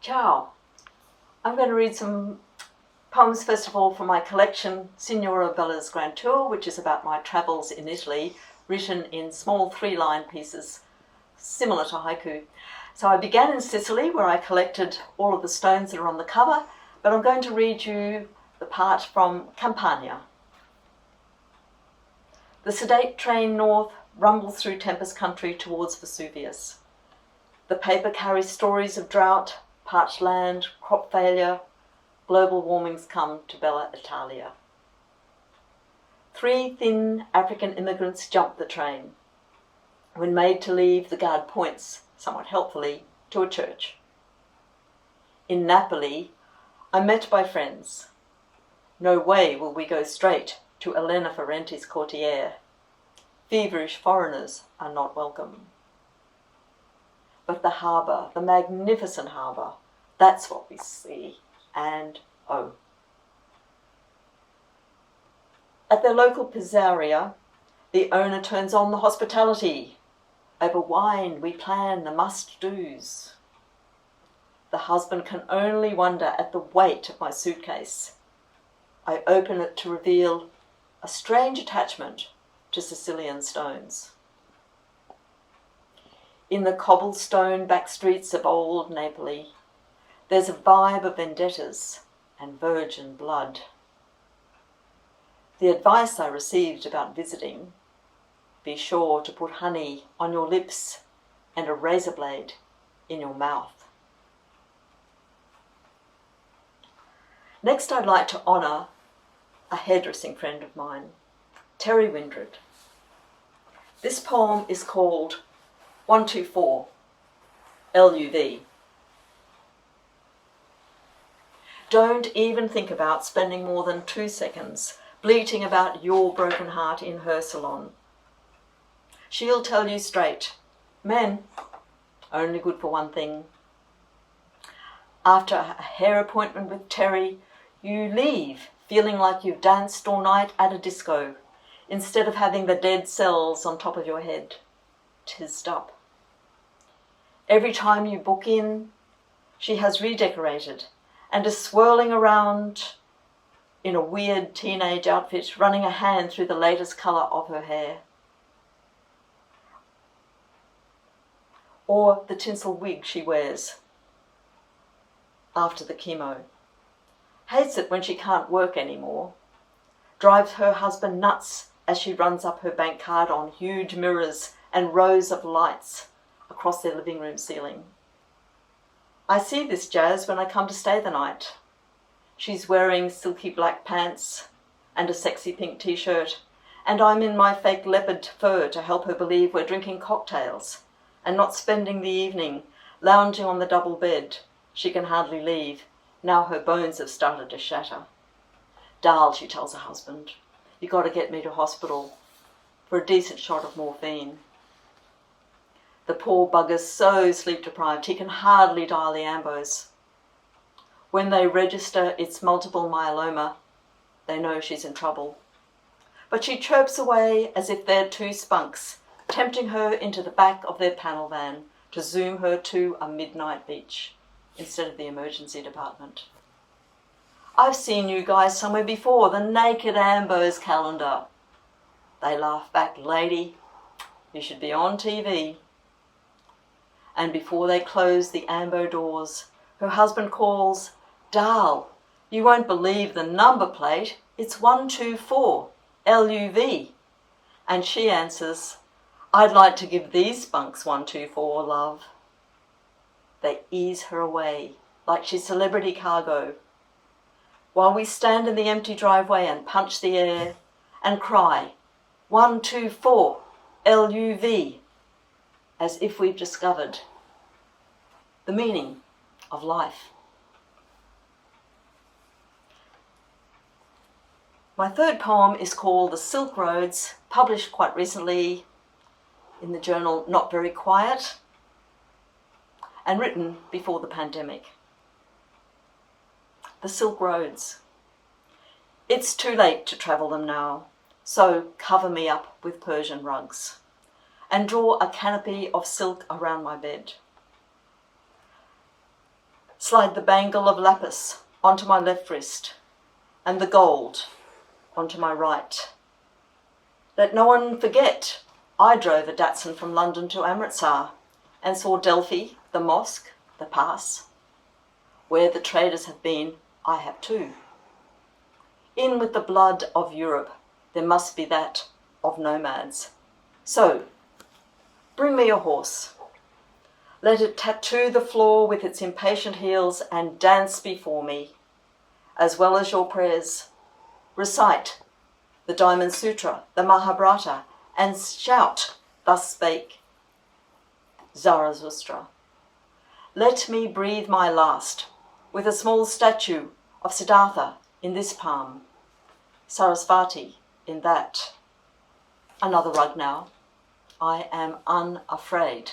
Ciao. I'm going to read some poems, first of all, from my collection, Signora Bella's Grand Tour, which is about my travels in Italy, written in small 3-line pieces, similar to haiku. So I began in Sicily, where I collected all of the stones that are on the cover, but I'm going to read you the part from Campania. The sedate train north rumbles through Tempest country towards Vesuvius. The paper carries stories of drought, parched land, crop failure. Global warming's come to Bella Italia. 3 thin African immigrants jump the train. When made to leave, the guard points, somewhat helpfully, to a church. In Napoli, I'm met by friends. No way will we go straight to Elena Ferrante's courtiere. Feverish foreigners are not welcome. But the harbour, the magnificent harbour, that's what we see. And oh. At their local pizzeria, the owner turns on the hospitality. Over wine we plan the must-dos. The husband can only wonder at the weight of my suitcase. I open it to reveal a strange attachment to Sicilian stones. In the cobblestone back streets of old Napoli, there's a vibe of vendettas and virgin blood. The advice I received about visiting, be sure to put honey on your lips and a razor blade in your mouth. Next, I'd like to honour a hairdressing friend of mine, Terry Windred. This poem is called 124, LUV. Don't even think about spending more than 2 seconds bleating about your broken heart in her salon. She'll tell you straight, men, only good for one thing. After a hair appointment with Terry, you leave feeling like you've danced all night at a disco, instead of having the dead cells on top of your head, tizzed up. Every time you book in, she has redecorated and is swirling around in a weird teenage outfit, running a hand through the latest colour of her hair. Or the tinsel wig she wears after the chemo. Hates it when she can't work anymore. Drives her husband nuts as she runs up her bank card on huge mirrors and rows of lights across their living room ceiling. I see this jazz when I come to stay the night. She's wearing silky black pants and a sexy pink t-shirt, and I'm in my fake leopard fur to help her believe we're drinking cocktails and not spending the evening lounging on the double bed. She can hardly leave. Now her bones have started to shatter. Darl, she tells her husband, you got to get me to hospital for a decent shot of morphine. The poor bugger's so sleep-deprived he can hardly dial the ambos. When they register it's multiple myeloma, they know she's in trouble. But she chirps away as if they're 2 spunks, tempting her into the back of their panel van to zoom her to a midnight beach instead of the emergency department. I've seen you guys somewhere before, the Naked Ambos calendar. They laugh back, lady, you should be on TV. And before they close the ambo doors, her husband calls, Darl, you won't believe the number plate, it's 124, LUV. And she answers, I'd like to give these spunks 124, love. They ease her away like she's celebrity cargo, while we stand in the empty driveway and punch the air and cry, 124, LUV, as if we've discovered the meaning of life. My third poem is called The Silk Roads, published quite recently in the journal Not Very Quiet, and written before the pandemic. The Silk Roads. It's too late to travel them now, so cover me up with Persian rugs and draw a canopy of silk around my bed. Slide the bangle of lapis onto my left wrist and the gold onto my right. Let no one forget I drove a Datsun from London to Amritsar and saw Delphi, the mosque, the pass. Where the traders have been, I have too. In with the blood of Europe, there must be that of nomads. So, bring me your horse. Let it tattoo the floor with its impatient heels and dance before me, as well as your prayers. Recite the Diamond Sutra, the Mahabharata, and shout, "Thus spake Zarathustra." Let me breathe my last with a small statue of Siddhartha in this palm, Sarasvati in that. Another rug now. I am unafraid.